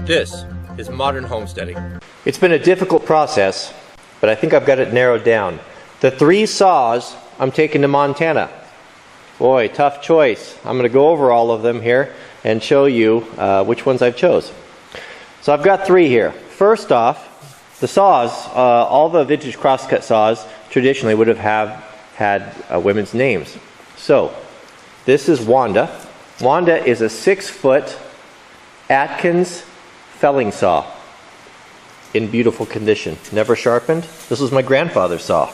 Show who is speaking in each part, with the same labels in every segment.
Speaker 1: This is modern homesteading.
Speaker 2: It's been a difficult process, but I think I've got it narrowed down. The 3 saws I'm taking to Montana. Boy, tough choice. I'm going to go over all of them here and show you which ones I've chose. So I've got 3 here. First off, the saws, all the vintage crosscut saws traditionally would have had women's names. So this is Wanda. Wanda is a 6-foot Atkins felling saw in beautiful condition, never sharpened. This was my grandfather's saw.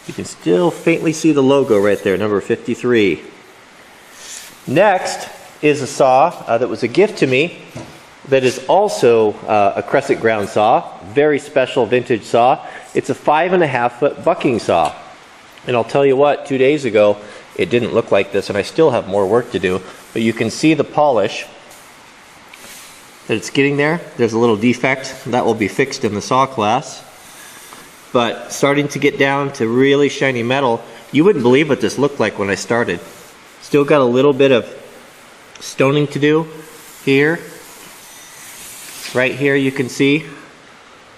Speaker 2: You can still faintly see the logo right there, number 53. Next is a saw that was a gift to me that is also a crescent ground saw, very special vintage saw. It's a 5.5-foot bucking saw. And I'll tell you what, 2 days ago it didn't look like this, and I still have more work to do, but you can see the polish that it's getting there. There's a little defect that will be fixed in the saw class, but starting to get down to really shiny metal. You wouldn't believe what this looked like when I started. Still got a little bit of stoning to do here. Right here you can see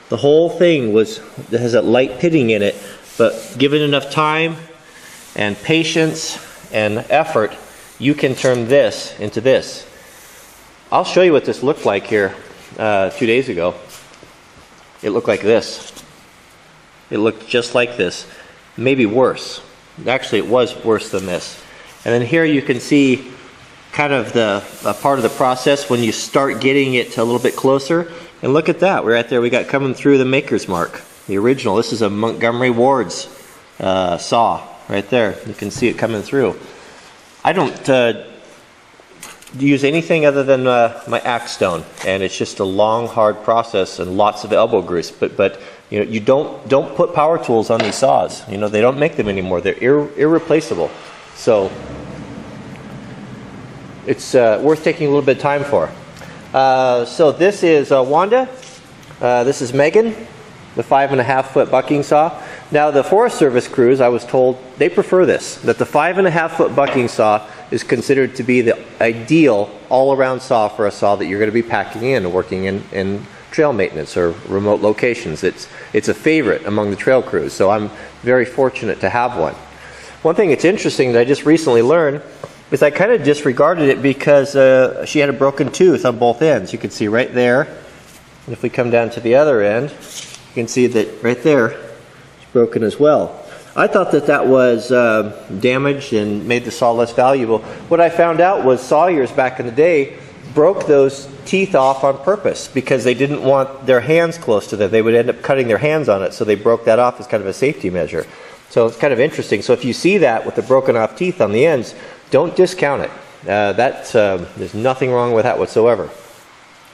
Speaker 2: the whole thing has a light pitting in it, but given enough time and patience and effort, you can turn this into this. I'll show you what this looked like here 2 days ago. It looked like this. It looked just like this, maybe worse. Actually, it was worse than this. And then here you can see kind of the part of the process when you start getting it a little bit closer. And look at that, we're right there, we got coming through the maker's mark, the original. This is a Montgomery Ward's saw right there. You can see it coming through. I don't use anything other than my axe stone, and it's just a long, hard process and lots of elbow grease. But you know, you don't put power tools on these saws. You know, they don't make them anymore. They're irreplaceable. So it's worth taking a little bit of time for. So this is Wanda. This is Megan, the 5.5-foot bucking saw. Now the Forest Service crews, I was told, they prefer this, that the 5.5-foot bucking saw is considered to be the ideal all-around saw for a saw that you're going to be packing in and working in trail maintenance or remote locations. It's a favorite among the trail crews, so I'm very fortunate to have one. One thing that's interesting that I just recently learned is I kind of disregarded it because she had a broken tooth on both ends. You can see right there. And if we come down to the other end, you can see that right there it's broken as well. I thought that was damaged and made the saw less valuable. What I found out was sawyers back in the day broke those teeth off on purpose because they didn't want their hands close to them. They would end up cutting their hands on it, so they broke that off as kind of a safety measure. So it's kind of interesting. So if you see that with the broken off teeth on the ends, don't discount it. There's nothing wrong with that whatsoever.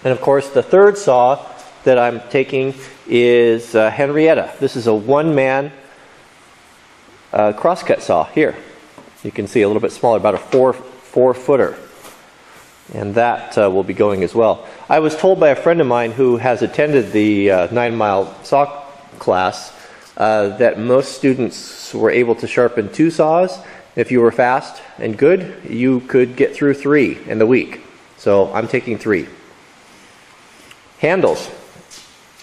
Speaker 2: And of course, the third saw that I'm taking is Henrietta. This is a one-man crosscut saw here. You can see a little bit smaller, about a four-footer. And that will be going as well. I was told by a friend of mine who has attended the 9-mile saw class that most students were able to sharpen 2 saws. If you were fast and good, you could get through 3 in the week. So I'm taking 3. Handles.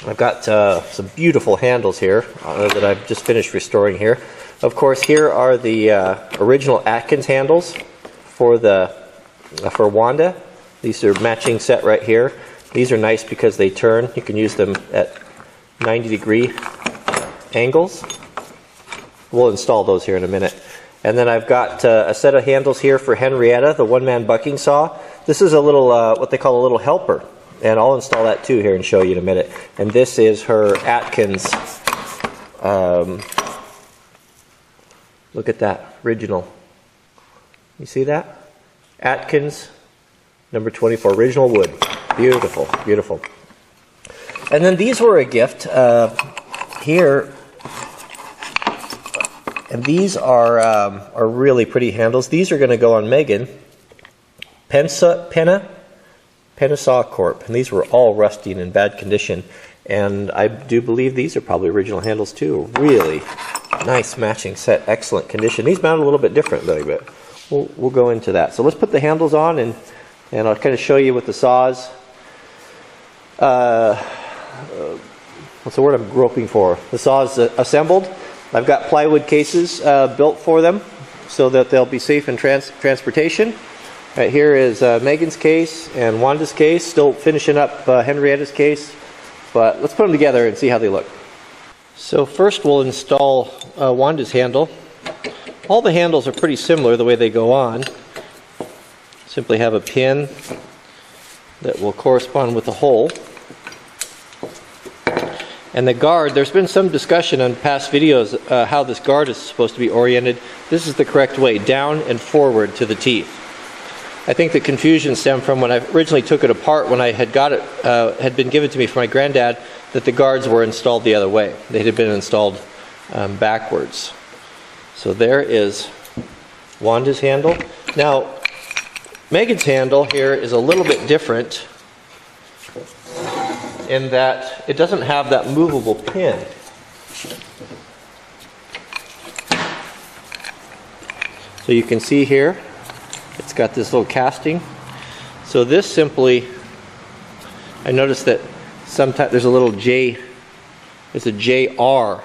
Speaker 2: I've got some beautiful handles here that I've just finished restoring here. Of course, here are the original Atkins handles for Wanda. These are matching set right here. These are nice because they turn. You can use them at 90-degree angles. We'll install those here in a minute. And then I've got a set of handles here for Henrietta, the one-man bucking saw. This is a little, what they call a little helper. And I'll install that too here and show you in a minute. And this is her Atkins, look at that, original. You see that? Atkins, number 24, original wood. Beautiful, beautiful. And then these were a gift here. And these are really pretty handles. These are going to go on Megan. Pensaw Corp. And these were all rusty and in bad condition. And I do believe these are probably original handles too. Really nice matching set, excellent condition. These mount a little bit different though, but we'll go into that. So let's put the handles on and I'll kind of show you with the saws. what's the word I'm groping for? The saw is assembled. I've got plywood cases built for them so that they'll be safe in transportation. Right here is Megan's case and Wanda's case, still finishing up Henrietta's case, but let's put them together and see how they look. So first we'll install Wanda's handle. All the handles are pretty similar the way they go on. Simply have a pin that will correspond with the hole. And the guard, there's been some discussion on past videos how this guard is supposed to be oriented. This is the correct way, down and forward to the teeth. I think the confusion stemmed from when I originally took it apart, when I had got it, had been given to me from my granddad, that the guards were installed the other way. They had been installed backwards. So there is Wanda's handle. Now, Megan's handle here is a little bit different in that it doesn't have that movable pin. So you can see here, it's got this little casting. So this simply, I noticed that sometimes there's a little J, there's a JR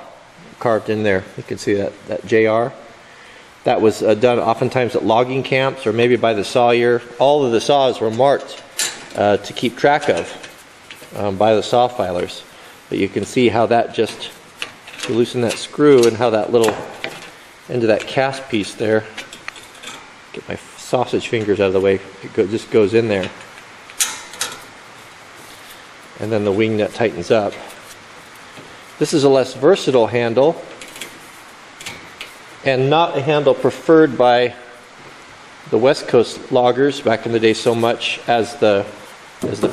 Speaker 2: carved in there. You can see that JR. That was done oftentimes at logging camps or maybe by the sawyer. All of the saws were marked to keep track of by the saw filers. But you can see how that just, you loosen that screw and how that little end of that cast piece there, get my sausage fingers out of the way, it just goes in there. And then the wing nut tightens up. This is a less versatile handle and not a handle preferred by the West Coast loggers back in the day so much as the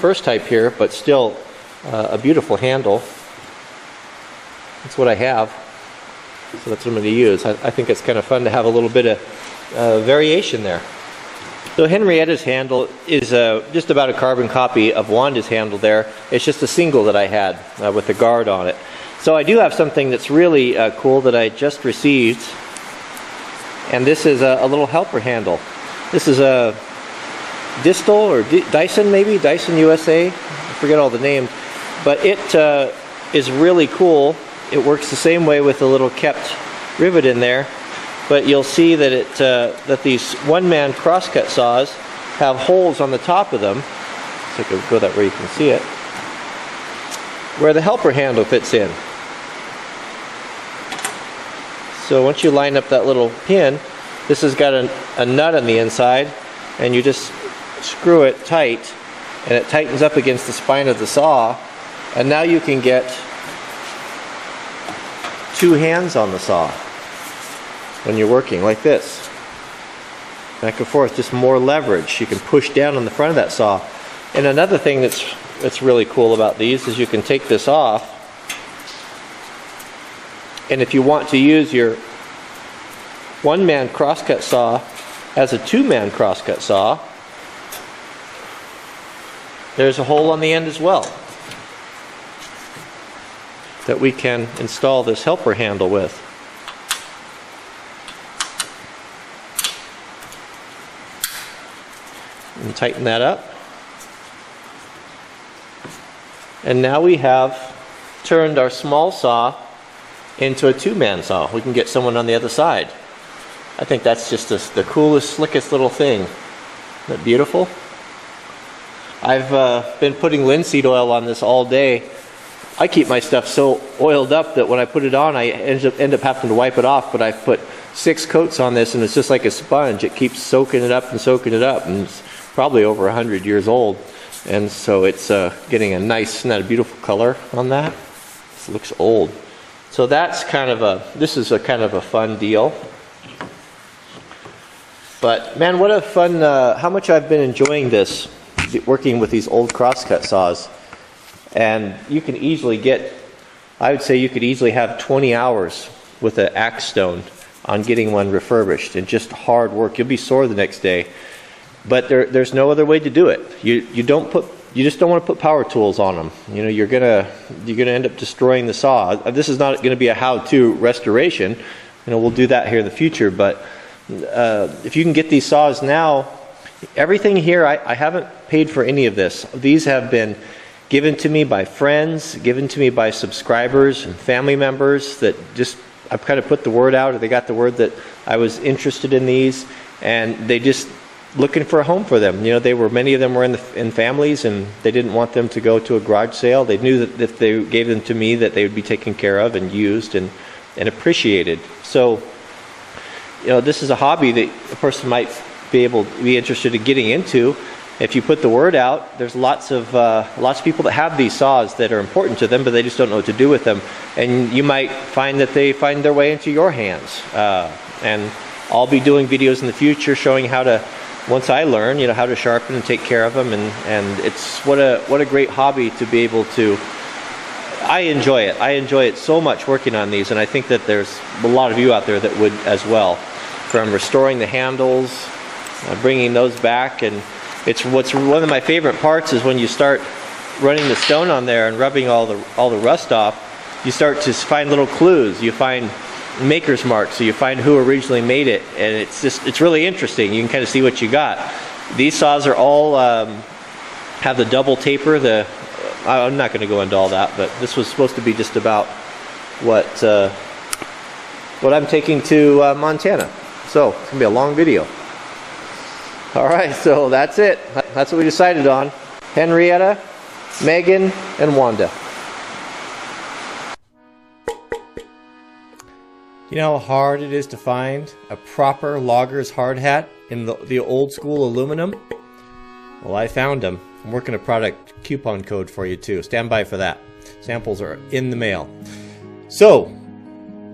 Speaker 2: first type here, but still a beautiful handle. That's what I have, so that's what I'm going to use. I think it's kind of fun to have a little bit of variation there. So Henrietta's handle is just about a carbon copy of Wanda's handle there. It's just a single that I had with the guard on it. So I do have something that's really cool that I just received, and this is a little helper handle. This is a Distal or Dyson, maybe Dyson USA, I forget all the names, but it is really cool. It works the same way with the little kept rivet in there, but you'll see that that these one-man crosscut saws have holes on the top of them, so I can go that way you can see it, where the helper handle fits in. So once you line up that little pin, this has got a nut on the inside, and you just screw it tight, and it tightens up against the spine of the saw, and now you can get two hands on the saw when you're working like this, back and forth, just more leverage. You can push down on the front of that saw. And another thing that's really cool about these is you can take this off, and if you want to use your one-man crosscut saw as a two-man crosscut saw, there's a hole on the end as well that we can install this helper handle with. And tighten that up. And now we have turned our small saw into a two-man saw. We can get someone on the other side. I think that's just the coolest, slickest little thing. Isn't that beautiful? I've been putting linseed oil on this all day. I keep my stuff so oiled up that when I put it on, I end up having to wipe it off, but I've put 6 coats on this, and it's just like a sponge. It keeps soaking it up and soaking it up, and it's probably over 100 years old. And so it's getting a nice, isn't that a beautiful color on that? This looks old. So that's kind of this is a kind of a fun deal. But man, what a fun, how much I've been enjoying this, working with these old crosscut saws. And you can easily get, I would say you could easily have 20 hours with an axe stone on getting one refurbished, and just hard work. You'll be sore the next day. But there's no other way to do it. You just don't want to put power tools on them. You know, you're gonna end up destroying the saw. This is not going to be a how-to restoration. You know, we'll do that here in the future. But if you can get these saws now, everything here, I haven't paid for any of this. These have been given to me by friends, given to me by subscribers and family members that just, I've kind of put the word out, or they got the word that I was interested in these, and they just looking for a home for them. You know, many of them were in families, and they didn't want them to go to a garage sale. They knew that if they gave them to me, that they would be taken care of and used and appreciated. So, you know, this is a hobby that a person might be interested in getting into. If you put the word out, there's lots of people that have these saws that are important to them, but they just don't know what to do with them. And you might find that they find their way into your hands. And I'll be doing videos in the future showing how to, once I learn, you know, how to sharpen and take care of them. And it's what a great hobby to be able to. I enjoy it. I enjoy it so much working on these, and I think that there's a lot of you out there that would as well. From restoring the handles, bringing those back, and it's one of my favorite parts is when you start running the stone on there and rubbing all the rust off. You start to find little clues. You find maker's marks, so you find who originally made it, and it's really interesting. You can kind of see what you got. These saws are all have the double taper. I'm not going to go into all that, but this was supposed to be just about what I'm taking to Montana. So it's going to be a long video. All right, so that's it. That's what we decided on. Henrietta, Megan, and Wanda. You know how hard it is to find a proper logger's hard hat in the old school aluminum? Well, I found them. I'm working a product coupon code for you too. Stand by for that. Samples are in the mail. So,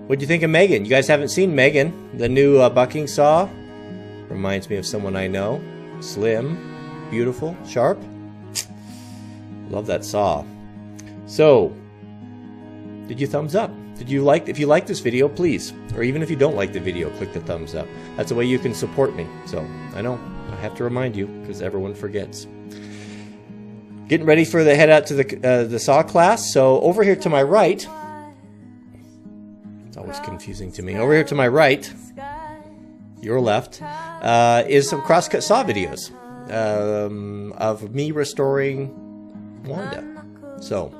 Speaker 2: what'd you think of Megan? You guys haven't seen Megan, the new bucking saw. Reminds me of someone I know. Slim, beautiful, sharp. Love that saw. So, did you thumbs up? If you like this video, please, or even if you don't like the video, click the thumbs up. That's a way you can support me. So, I know, I have to remind you, because everyone forgets. Getting ready for the head out to the saw class. So, over here to my right, it's always confusing to me. Over here to my right, your left, is some Crosscut saw videos of me restoring Wanda. So,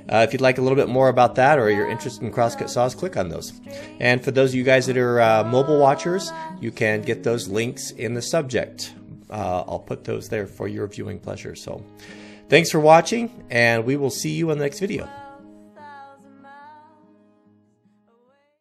Speaker 2: if you'd like a little bit more about that, or you're interested in Crosscut saws, click on those. And for those of you guys that are mobile watchers, you can get those links in the subject. I'll put those there for your viewing pleasure. So, thanks for watching, and we will see you on the next video.